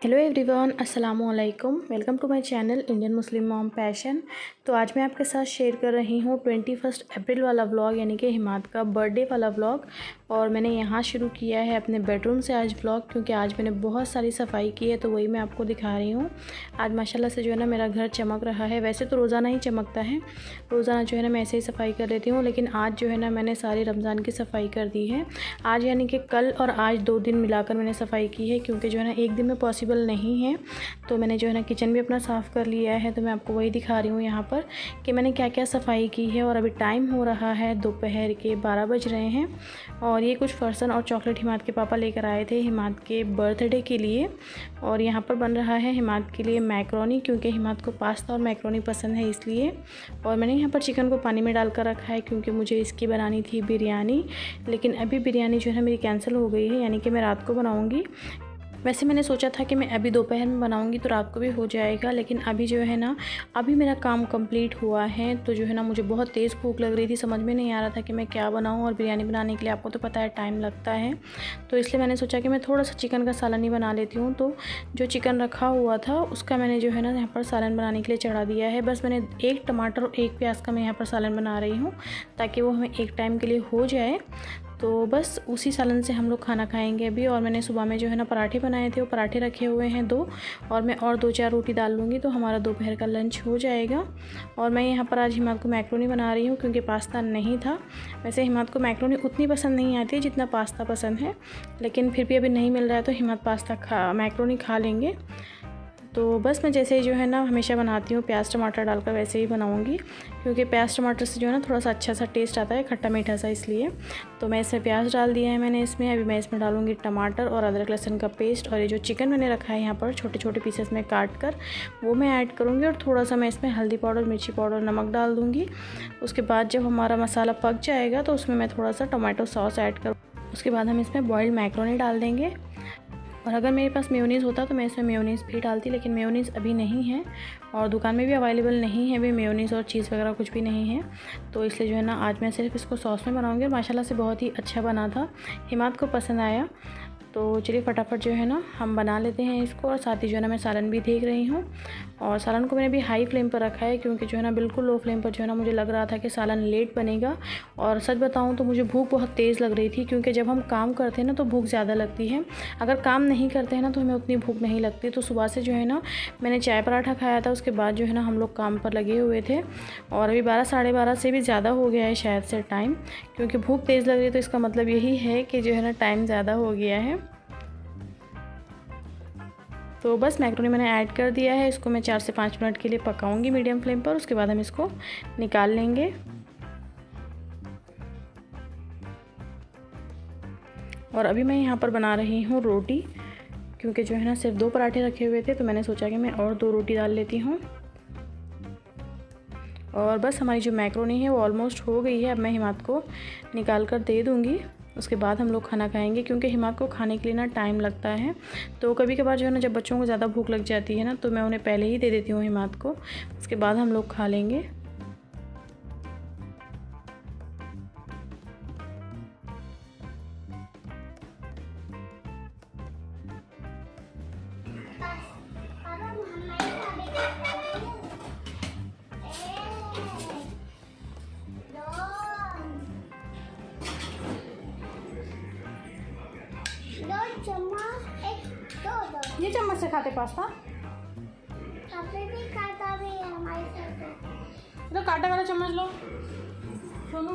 Hello everyone, अस्सलामु अलैकुम। Welcome to my channel Indian Muslim mom passion. तो आज मैं आपके साथ शेयर कर रही हूँ 21 अप्रैल वाला व्लॉग, यानी कि हिमाद का बर्थडे वाला व्लॉग। और मैंने यहाँ शुरू किया है अपने बेडरूम से आज व्लॉग, क्योंकि आज मैंने बहुत सारी सफाई की है, तो वही मैं आपको दिखा रही हूँ। आज माशाल्लाह से जो है ना मेरा घर चमक रहा है। वैसे तो रोज़ाना ही चमकता है, रोज़ाना जो है ना मैं ऐसे ही सफाई कर लेती हूँ, लेकिन आज जो है ना मैंने सारी रमज़ान की सफाई कर दी है। आज यानी कि कल और आज 2 दिन मिलाकर मैंने सफाई की है, क्योंकि जो है ना एक दिन में पॉसिबल नहीं है। तो मैंने जो है ना किचन भी अपना साफ़ कर लिया है, तो मैं आपको वही दिखा रही हूँ यहाँ पर कि मैंने क्या क्या सफाई की है। और अभी टाइम हो रहा है दोपहर के 12 बज रहे हैं। और ये कुछ फरसन और चॉकलेट हिमाद के पापा लेकर आए थे हिमाद के बर्थडे के लिए। और यहाँ पर बन रहा है हिमाद के लिए मैक्रोनी, क्योंकि हिमाद को पास्ता और मैक्रोनी पसंद है इसलिए। और मैंने यहाँ पर चिकन को पानी में डालकर रखा है, क्योंकि मुझे इसकी बनानी थी बिरयानी। लेकिन अभी बिरयानी जो है मेरी कैंसिल हो गई है, यानी कि मैं रात को बनाऊँगी। वैसे मैंने सोचा था कि मैं अभी दोपहर में बनाऊंगी तो रात को भी हो जाएगा, लेकिन अभी जो है ना अभी मेरा काम कंप्लीट हुआ है। तो जो है ना मुझे बहुत तेज़ भूख लग रही थी, समझ में नहीं आ रहा था कि मैं क्या बनाऊं। और बिरयानी बनाने के लिए आपको तो पता है टाइम लगता है, तो इसलिए मैंने सोचा कि मैं थोड़ा सा चिकन का सालन ही बना लेती हूँ। तो जो चिकन रखा हुआ था उसका मैंने जो है ना यहाँ पर सालन बनाने के लिए चढ़ा दिया है। बस मैंने 1 टमाटर और 1 प्याज का मैं यहाँ पर सालन बना रही हूँ, ताकि वो हमें एक टाइम के लिए हो जाए। तो बस उसी सालन से हम लोग खाना खाएंगे अभी। और मैंने सुबह में जो है ना पराठे बनाए थे, वो पराठे रखे हुए हैं 2, और मैं और 2-4 रोटी डाल लूँगी तो हमारा दोपहर का लंच हो जाएगा। और मैं यहाँ पर आज हिमाद को मैक्रोनी बना रही हूँ, क्योंकि पास्ता नहीं था। वैसे हिमाद को मैक्रोनी उतनी पसंद नहीं आती जितना पास्ता पसंद है, लेकिन फिर भी अभी नहीं मिल रहा है तो हिमाद मैक्रोनी खा लेंगे। तो बस मैं जैसे ही जो है ना हमेशा बनाती हूँ प्याज टमाटर डालकर, वैसे ही बनाऊँगी, क्योंकि प्याज टमाटर से जो है ना थोड़ा सा अच्छा सा टेस्ट आता है, खट्टा मीठा सा, इसलिए। तो मैं इसमें प्याज डाल दिया है मैंने इसमें। अभी मैं इसमें डालूँगी टमाटर और अदरक लहसुन का पेस्ट, और ये जो चिकन मैंने रखा है यहाँ पर छोटे छोटे पीसेस में काट कर, वो मैं ऐड करूँगी। और थोड़ा सा मैं इसमें हल्दी पाउडर, मिर्ची पाउडर, नमक डाल दूँगी। उसके बाद जब हमारा मसाला पक जाएगा तो उसमें मैं थोड़ा सा टोमेटो सॉस ऐड करूँ। उसके बाद हम इसमें बॉइल्ड मैक्रोनी डाल देंगे। और अगर मेरे पास मेयोनीज़ होता तो मैं इसमें मेयोनीज़ भी डालती, लेकिन मेयोनीज़ अभी नहीं है और दुकान में भी अवेलेबल नहीं है भी मेयोनीज़ और चीज़ वगैरह कुछ भी नहीं है। तो इसलिए जो है ना आज मैं सिर्फ इसको सॉस में बनाऊंगी। और माशाल्लाह से बहुत ही अच्छा बना था, हिमाद को पसंद आया। तो चलिए फटाफट जो है ना हम बना लेते हैं इसको। और साथ ही जो है ना मैं सालन भी देख रही हूँ, और सालन को मैंने भी हाई फ्लेम पर रखा है, क्योंकि जो है ना बिल्कुल लो फ्लेम पर जो है ना मुझे लग रहा था कि सालन लेट बनेगा। और सच बताऊँ तो मुझे भूख बहुत तेज़ लग रही थी, क्योंकि जब हम काम करते हैं ना तो भूख ज़्यादा लगती है, अगर काम नहीं करते हैं ना तो हमें उतनी भूख नहीं लगती। तो सुबह से जो है ना मैंने चाय पराठा खाया था, उसके बाद जो है ना हम लोग काम पर लगे हुए थे। और अभी 12 साढ़े 12 से भी ज़्यादा हो गया है शायद से टाइम, क्योंकि भूख तेज़ लग रही है, तो इसका मतलब यही है कि जो है ना टाइम ज़्यादा हो गया है। तो बस मैक्रोनी मैंने ऐड कर दिया है, इसको मैं 4 से 5 मिनट के लिए पकाऊंगी मीडियम फ्लेम पर। उसके बाद हम इसको निकाल लेंगे। और अभी मैं यहाँ पर बना रही हूँ रोटी, क्योंकि जो है ना सिर्फ 2 पराठे रखे हुए थे, तो मैंने सोचा कि मैं और 2 रोटी डाल लेती हूँ। और बस हमारी जो मैक्रोनी है वो ऑलमोस्ट हो गई है। अब मैं हिमाद को निकाल कर दे दूँगी, उसके बाद हम लोग खाना खाएंगे, क्योंकि हिमाद को खाने के लिए ना टाइम लगता है। तो कभी कभार जो है ना जब बच्चों को ज़्यादा भूख लग जाती है ना, तो मैं उन्हें पहले ही दे देती हूँ हिमाद को, उसके बाद हम लोग खा लेंगे। ये चम्मच से खाते पास्ता, तो कांटे वाला चम्मच लो, सोनू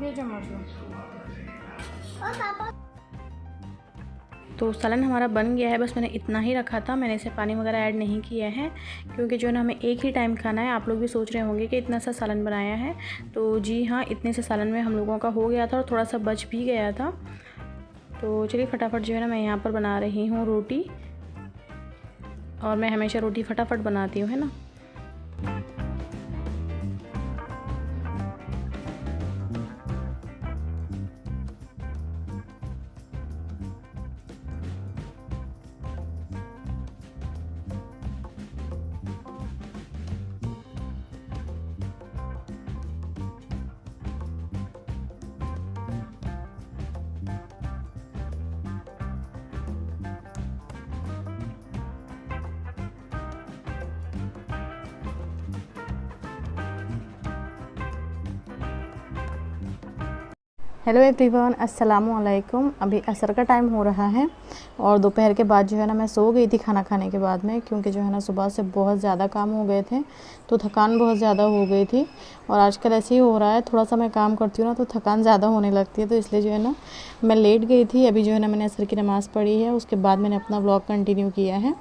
ये चम्मच लो। तो सालन हमारा बन गया है, बस मैंने इतना ही रखा था, मैंने इसे पानी वगैरह ऐड नहीं किया है, क्योंकि जो है ना हमें एक ही टाइम खाना है। आप लोग भी सोच रहे होंगे कि इतना सा सालन बनाया है, तो जी हाँ, इतने से सालन में हम लोगों का हो गया था, और थोड़ा सा बच भी गया था। तो चलिए फटाफट जो है ना मैं यहाँ पर बना रही हूँ रोटी, और मैं हमेशा रोटी फटाफट बनाती हूँ, है ना। हेलो एवरीवन, अस्सलामु अलैकुम। अभी असर का टाइम हो रहा है और दोपहर के बाद जो है ना मैं सो गई थी खाना खाने के बाद में, क्योंकि जो है ना सुबह से बहुत ज़्यादा काम हो गए थे तो थकान बहुत ज़्यादा हो गई थी। और आजकल ऐसे ही हो रहा है, थोड़ा सा मैं काम करती हूँ ना तो थकान ज़्यादा होने लगती है, तो इसलिए जो है ना मैं लेट गई थी। अभी जो है ना मैंने असर की नमाज़ पढ़ी है, उसके बाद मैंने अपना व्लॉग कंटिन्यू किया है।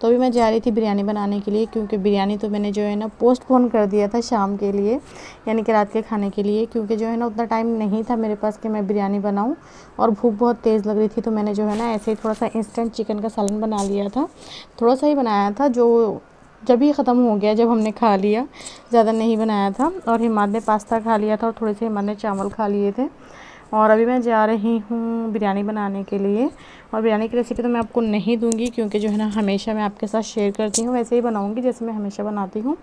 तो अभी मैं जा रही थी बिरयानी बनाने के लिए, क्योंकि बिरयानी तो मैंने जो है ना पोस्टपोन कर दिया था शाम के लिए, यानी कि रात के खाने के लिए, क्योंकि जो है ना उतना टाइम नहीं था मेरे पास कि मैं बिरयानी बनाऊं और भूख बहुत तेज़ लग रही थी। तो मैंने जो है ना ऐसे ही थोड़ा सा इंस्टेंट चिकन का सालन बना लिया था, थोड़ा सा ही बनाया था, जो जब ही ख़त्म हो गया जब हमने खा लिया, ज़्यादा नहीं बनाया था। और हिमाद ने पास्ता खा लिया था और थोड़े से हिमाद ने चावल खा लिए थे। और अभी मैं जा रही हूँ बिरयानी बनाने के लिए। और बिरयानी की रेसिपी तो मैं आपको नहीं दूंगी, क्योंकि जो है ना हमेशा मैं आपके साथ शेयर करती हूँ, वैसे ही बनाऊंगी जैसे मैं हमेशा बनाती हूँ।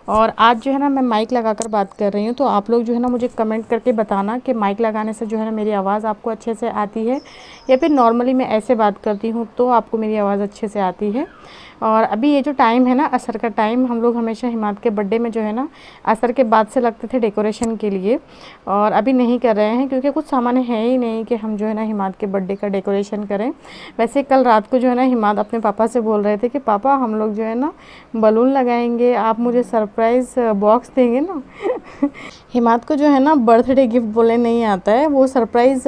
और आज जो है ना मैं माइक लगाकर बात कर रही हूँ, तो आप लोग जो है ना मुझे कमेंट करके बताना कि माइक लगाने से जो है ना मेरी आवाज़ आपको अच्छे से आती है, या फिर नॉर्मली मैं ऐसे बात करती हूँ तो आपको मेरी आवाज़ अच्छे से आती है। और अभी ये जो टाइम है ना असर का टाइम, हम लोग हमेशा हिमाद के बर्थडे में जो है ना असर के बाद से लगते थे डेकोरेशन के लिए, और अभी नहीं कर रहे हैं क्योंकि कुछ सामान है ही नहीं कि हम जो है ना हिमाद के बर्थडे का डेकोरेशन करें। वैसे कल रात को जो है ना हिमाद अपने पापा से बोल रहे थे कि पापा हम लोग जो है ना बलून लगाएंगे, आप मुझे सरप्राइज़ बॉक्स देंगे ना। हिमाद को जो है ना बर्थडे गिफ्ट बोलने नहीं आता है, वो सरप्राइज़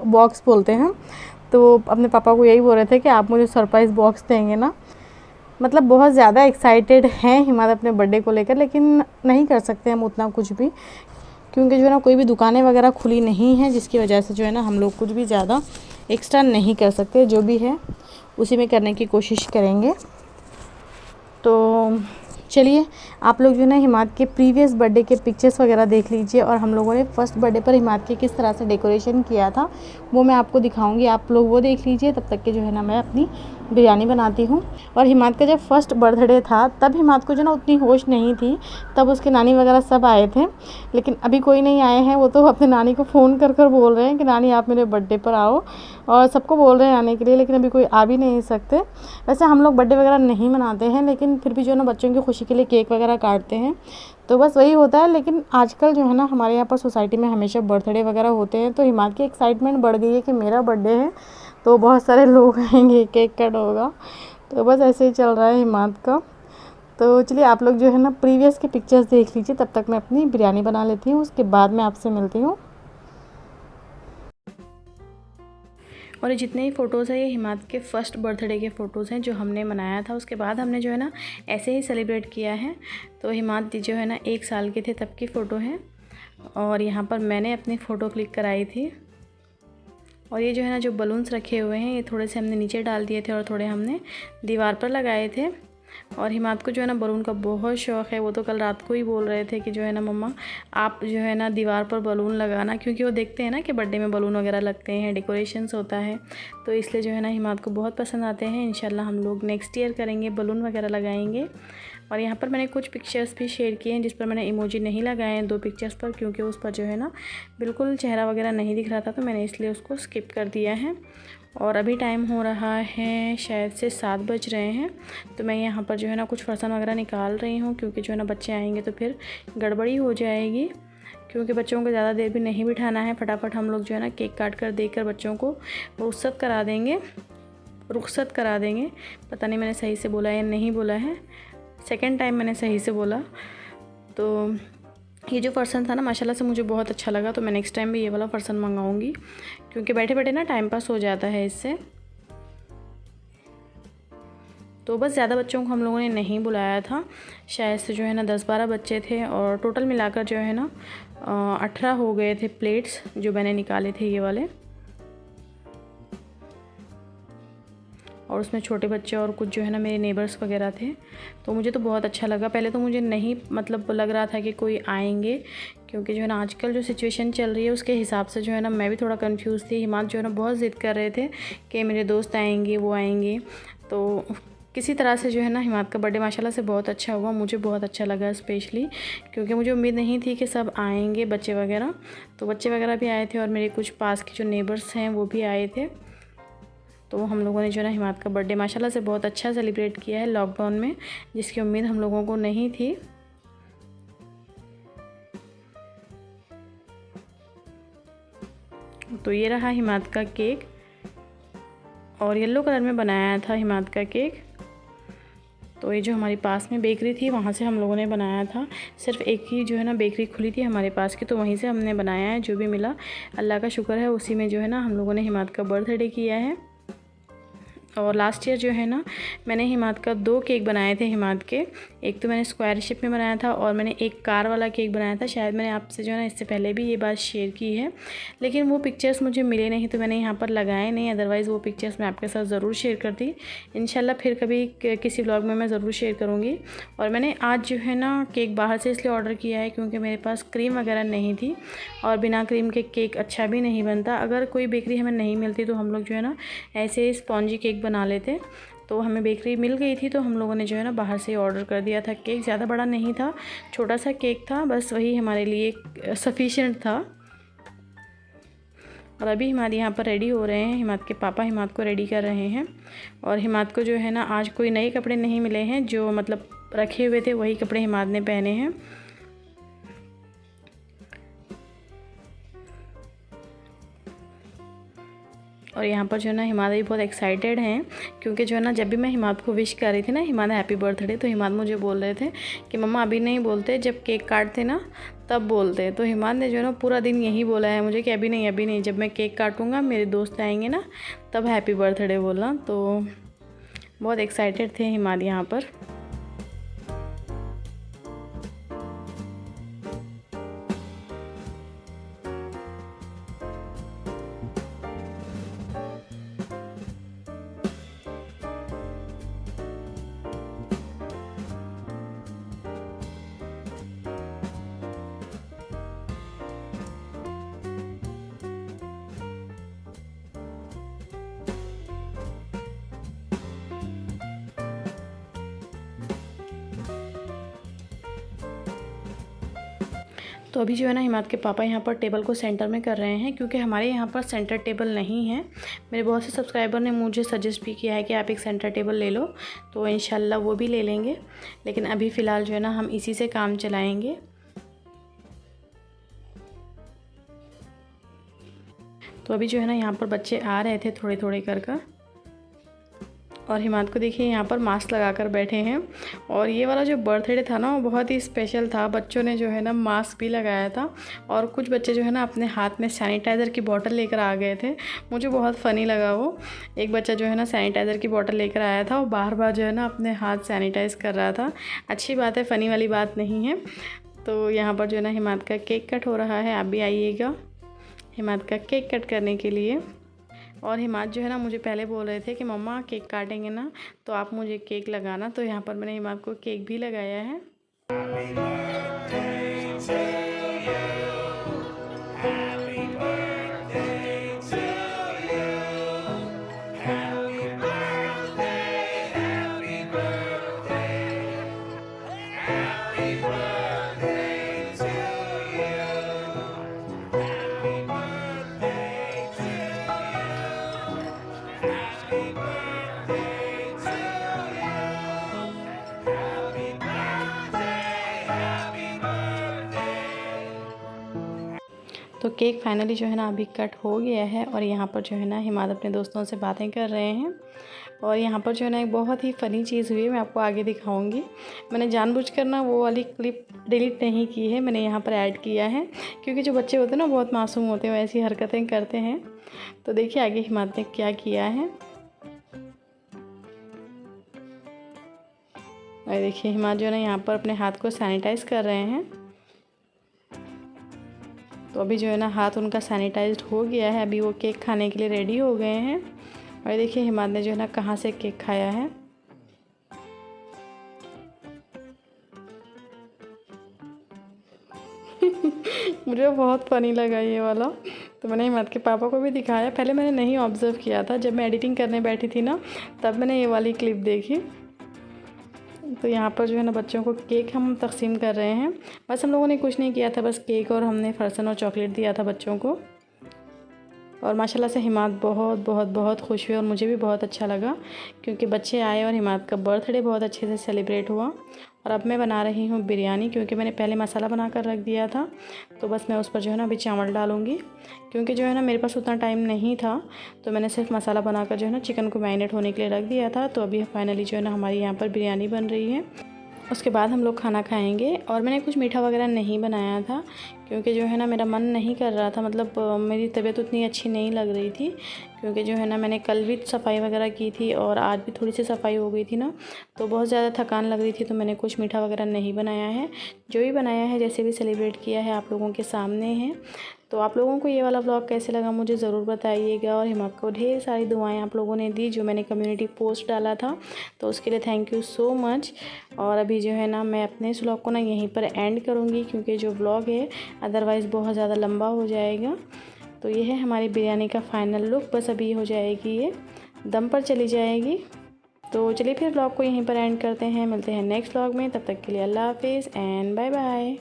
बॉक्स बोलते हैं। तो अपने पापा को यही बोल रहे थे कि आप मुझे सरप्राइज़ बॉक्स देंगे ना। मतलब बहुत ज़्यादा एक्साइटेड हैं हिमाद अपने बर्थडे को लेकर, लेकिन नहीं कर सकते हम उतना कुछ भी, क्योंकि जो है ना कोई भी दुकानें वगैरह खुली नहीं हैं, जिसकी वजह से जो है ना हम लोग कुछ भी ज़्यादा एक्स्ट्रा नहीं कर सकते। जो भी है उसी में करने की कोशिश करेंगे। तो चलिए आप लोग जो है ना हिमाद के प्रीवियस बर्थडे के पिक्चर्स वगैरह देख लीजिए, और हम लोगों ने फर्स्ट बर्थडे पर हिमाद के किस तरह से डेकोरेशन किया था वो मैं आपको दिखाऊंगी, आप लोग वो देख लीजिए। तब तक के जो है ना मैं अपनी बिरयानी बनाती हूँ। और हिमाद का जब फर्स्ट बर्थडे था तब हिमाद को जो ना उतनी होश नहीं थी, तब उसके नानी वगैरह सब आए थे, लेकिन अभी कोई नहीं आए हैं। वो तो अपने नानी को फ़ोन कर कर बोल रहे हैं कि नानी आप मेरे बर्थडे पर आओ, और सबको बोल रहे हैं आने के लिए, लेकिन अभी कोई आ भी नहीं सकते। वैसे हम लोग बर्थडे वगैरह नहीं मनाते हैं, लेकिन फिर भी जो है ना बच्चों की खुशी के लिए केक वगैरह काटते हैं, तो बस वही होता है। लेकिन आजकल जो है ना हमारे यहाँ पर सोसाइटी में हमेशा बर्थडे वगैरह होते हैं, तो हिमाद की एक्साइटमेंट बढ़ गई है कि मेरा बर्थडे है तो बहुत सारे लोग आएंगे, केक कट होगा। तो बस ऐसे ही चल रहा है हिमाद का। तो चलिए आप लोग जो है ना प्रीवियस के पिक्चर्स देख लीजिए, तब तक मैं अपनी बिरयानी बना लेती हूँ, उसके बाद मैं आपसे मिलती हूँ। और ये जितने ही फ़ोटोज़ हैं ये हिमाद के फ़र्स्ट बर्थडे के फ़ोटोज़ हैं जो हमने मनाया था। उसके बाद हमने जो है ना ऐसे ही सेलिब्रेट किया है। तो हिमाद जो है ना 1 साल के थे तब की फ़ोटो है, और यहाँ पर मैंने अपनी फ़ोटो क्लिक कराई थी। और ये जो है ना जो बलून्स रखे हुए हैं ये थोड़े से हमने नीचे डाल दिए थे और थोड़े हमने दीवार पर लगाए थे। और हिमाद को जो है ना बलून का बहुत शौक़ है, वो तो कल रात को ही बोल रहे थे कि जो है ना मम्मा आप जो है ना दीवार पर बलून लगाना, क्योंकि वो देखते हैं ना कि बर्थडे में बलून वगैरह लगते हैं, डेकोरेशंस होता है, तो इसलिए जो है ना हिमाद को बहुत पसंद आते हैं। इंशाल्लाह हम लोग नेक्स्ट ईयर करेंगे, बलून वगैरह लगाएंगे। और यहाँ पर मैंने कुछ पिक्चर्स भी शेयर किए हैं जिस पर मैंने इमोजी नहीं लगाए हैं 2 पिक्चर्स पर, क्योंकि उस पर जो है ना बिल्कुल चेहरा वगैरह नहीं दिख रहा था, तो मैंने इसलिए उसको स्किप कर दिया है। और अभी टाइम हो रहा है शायद से 7 बज रहे हैं, तो मैं यहाँ पर जो है ना कुछ फरसान वगैरह निकाल रही हूँ, क्योंकि जो है ना बच्चे आएंगे तो फिर गड़बड़ी हो जाएगी, क्योंकि बच्चों को ज़्यादा देर भी नहीं बिठाना है। फटाफट हम लोग जो है ना केक काट कर देकर बच्चों को रुखसत करा देंगे। पता नहीं मैंने सही से बोला या नहीं बोला है, सेकेंड टाइम मैंने सही से बोला। तो ये जो फरसान था ना माशाल्लाह से मुझे बहुत अच्छा लगा, तो मैं नेक्स्ट टाइम भी ये वाला फरसान मंगाऊंगी, क्योंकि बैठे बैठे ना टाइम पास हो जाता है इससे। तो बस ज़्यादा बच्चों को हम लोगों ने नहीं बुलाया था, शायद से जो है ना 10-12 बच्चे थे, और टोटल मिलाकर जो है ना 18 हो गए थे प्लेट्स जो मैंने निकाले थे ये वाले। और उसमें छोटे बच्चे और कुछ जो है ना मेरे नेबर्स वगैरह थे, तो मुझे तो बहुत अच्छा लगा। पहले तो मुझे नहीं मतलब लग रहा था कि कोई आएंगे, क्योंकि जो है ना आजकल जो सिचुएशन चल रही है उसके हिसाब से जो है ना मैं भी थोड़ा कंफ्यूज थी। हिमाद जो है ना बहुत ज़िद कर रहे थे कि मेरे दोस्त आएंगे, वो आएंगे। तो किसी तरह से जो है ना हिमाद का बर्थडे माशाल्लाह से बहुत अच्छा हुआ, मुझे बहुत अच्छा लगा स्पेशली, क्योंकि मुझे उम्मीद नहीं थी कि सब आएंगे बच्चे वगैरह। तो बच्चे वगैरह भी आए थे और मेरे कुछ पास के जो नेबर्स हैं वो भी आए थे। तो हम लोगों ने जो है ना हिमाद का बर्थडे माशाल्लाह से बहुत अच्छा सेलिब्रेट किया है लॉकडाउन में, जिसकी उम्मीद हम लोगों को नहीं थी। तो ये रहा हिमाद का केक, और येलो कलर में बनाया था हिमाद का केक। तो ये जो हमारे पास में बेकरी थी वहाँ से हम लोगों ने बनाया था। सिर्फ एक ही जो है ना बेकरी खुली थी हमारे पास की, तो वहीं से हमने बनाया है। जो भी मिला अल्लाह का शुक्र है, उसी में जो है ना हम लोगों ने हिमाद का बर्थडे किया है। और लास्ट ईयर जो है ना मैंने हिमाद का 2 केक बनाए थे हिमाद के। एक तो मैंने स्क्वायर शेप में बनाया था और मैंने एक कार वाला केक बनाया था। शायद मैंने आपसे जो है ना इससे पहले भी ये बात शेयर की है, लेकिन वो पिक्चर्स मुझे मिले नहीं तो मैंने यहाँ पर लगाए नहीं। अदरवाइज़ वो पिक्चर्स मैं आपके साथ ज़रूर शेयर करती। इंशाल्लाह फिर कभी किसी व्लॉग में मैं ज़रूर शेयर करूँगी। और मैंने आज जो है ना केक बाहर से इसलिए ऑर्डर किया है क्योंकि मेरे पास क्रीम वगैरह नहीं थी, और बिना क्रीम के केक अच्छा भी नहीं बनता। अगर कोई बेकरी हमें नहीं मिलती तो हम लोग जो है ना ऐसे स्पॉन्जी केक बना लेते। तो हमें बेकरी मिल गई थी तो हम लोगों ने जो है ना बाहर से ऑर्डर कर दिया था केक। ज़्यादा बड़ा नहीं था, छोटा सा केक था, बस वही हमारे लिए सफिशिएंट था। और अभी हिमाद यहाँ पर रेडी हो रहे हैं। हिमाद के पापा हिमाद को रेडी कर रहे हैं। और हिमाद को जो है ना आज कोई नए कपड़े नहीं मिले हैं, जो मतलब रखे हुए थे वही कपड़े हिमाद ने पहने हैं। और यहाँ पर जो है ना हिमाद भी बहुत एक्साइटेड हैं, क्योंकि जो है ना जब भी मैं हिमाद को विश कर रही थी ना हिमाद हैप्पी बर्थडे, तो हिमाद मुझे बोल रहे थे कि मम्मा अभी नहीं बोलते, जब केक काटते ना तब बोलते। तो हिमाद ने जो है ना पूरा दिन यही बोला है मुझे कि अभी नहीं, जब मैं केक काटूँगा मेरे दोस्त आएंगे ना तब हैप्पी बर्थडे बोलना। तो बहुत एक्साइटेड थे हिमाद यहाँ पर। तो अभी जो है ना हिमाद के पापा यहाँ पर टेबल को सेंटर में कर रहे हैं, क्योंकि हमारे यहाँ पर सेंटर टेबल नहीं है। मेरे बहुत से सब्सक्राइबर ने मुझे सजेस्ट भी किया है कि आप एक सेंटर टेबल ले लो, तो इंशाल्लाह वो भी ले लेंगे। लेकिन अभी फ़िलहाल जो है ना हम इसी से काम चलाएँगे। तो अभी जो है ना यहाँ पर बच्चे आ रहे थे थोड़े थोड़े कर। और हिमाद को देखिए यहाँ पर मास्क लगा कर बैठे हैं। और ये वाला जो बर्थडे था ना वो बहुत ही स्पेशल था। बच्चों ने जो है ना मास्क भी लगाया था, और कुछ बच्चे जो है ना अपने हाथ में सैनिटाइज़र की बोतल लेकर आ गए थे। मुझे बहुत फ़नी लगा वो। एक बच्चा जो है ना सैनिटाइज़र की बोतल लेकर आया था और बार बार जो है ना अपने हाथ सैनिटाइज़ कर रहा था। अच्छी बात है, फ़नी वाली बात नहीं है। तो यहाँ पर जो है ना हिमाद का केक कट हो रहा है, आप भी आइएगा हिमाद का केक कट करने के लिए। और हिमाद जो है ना मुझे पहले बोल रहे थे कि मम्मा केक काटेंगे ना तो आप मुझे केक लगाना, तो यहाँ पर मैंने हिमाद को केक भी लगाया है। तो केक फाइनली जो है ना अभी कट हो गया है, और यहाँ पर जो है ना हिमाद अपने दोस्तों से बातें कर रहे हैं। और यहाँ पर जो है ना एक बहुत ही फ़नी चीज़ हुई है, मैं आपको आगे दिखाऊंगी। मैंने जानबूझकर ना वो वाली क्लिप डिलीट नहीं की है, मैंने यहाँ पर ऐड किया है, क्योंकि जो बच्चे होते हैं ना बहुत मासूम होते हैं, वो ऐसी हरकतें करते हैं। तो देखिए आगे हिमाद ने क्या किया है। और देखिए हिमाद जो है ना यहाँ पर अपने हाथ को सैनिटाइज़ कर रहे हैं। तो अभी जो है ना हाथ उनका सैनिटाइज्ड हो गया है। अभी वो केक खाने के लिए रेडी हो गए हैं। और देखिए हिमाद ने जो है ना कहाँ से केक खाया है। मुझे बहुत फ़नी लगा ये वाला, तो मैंने हिमाद के पापा को भी दिखाया। पहले मैंने नहीं ऑब्ज़र्व किया था, जब मैं एडिटिंग करने बैठी थी ना तब मैंने ये वाली क्लिप देखी। तो यहाँ पर जो है ना बच्चों को केक हम तकसीम कर रहे हैं। बस हम लोगों ने कुछ नहीं किया था, बस केक और हमने फरसन और चॉकलेट दिया था बच्चों को। और माशाल्लाह से हिमाद बहुत बहुत बहुत खुश हुए, और मुझे भी बहुत अच्छा लगा, क्योंकि बच्चे आए और हिमाद का बर्थडे बहुत अच्छे से सेलिब्रेट हुआ। और अब मैं बना रही हूँ बिरयानी, क्योंकि मैंने पहले मसाला बना कर रख दिया था। तो बस मैं उस पर जो है ना अभी चावल डालूँगी, क्योंकि जो है ना मेरे पास उतना टाइम नहीं था, तो मैंने सिर्फ मसाला बनाकर जो है ना चिकन को मैरिनेट होने के लिए रख दिया था। तो अभी फाइनली जो है ना हमारी यहाँ पर बिरयानी बन रही है। उसके बाद हम लोग खाना खाएंगे। और मैंने कुछ मीठा वगैरह नहीं बनाया था, क्योंकि जो है ना मेरा मन नहीं कर रहा था, मतलब मेरी तबीयत उतनी अच्छी नहीं लग रही थी, क्योंकि जो है ना मैंने कल भी सफाई वगैरह की थी और आज भी थोड़ी सी सफाई हो गई थी ना, तो बहुत ज़्यादा थकान लग रही थी। तो मैंने कुछ मीठा वगैरह नहीं बनाया है। जो भी बनाया है, जैसे भी सेलिब्रेट किया है, आप लोगों के सामने है। तो आप लोगों को ये वाला व्लॉग कैसे लगा मुझे ज़रूर बताइएगा। और हिमाक को ढेर सारी दुआएं आप लोगों ने दी, जो मैंने कम्युनिटी पोस्ट डाला था, तो उसके लिए थैंक यू सो मच। और अभी जो है ना मैं अपने इस व्लॉग को ना यहीं पर एंड करूँगी, क्योंकि जो व्लॉग है अदरवाइज़ बहुत ज़्यादा लंबा हो जाएगा। तो ये है हमारी बिरयानी का फाइनल लुक। बस अभी हो जाएगी, ये दम पर चली जाएगी। तो चलिए फिर व्लॉग को यहीं पर एंड करते हैं। मिलते हैं नेक्स्ट व्लॉग में, तब तक के लिए अल्लाह हाफिज़ एंड बाय बाय।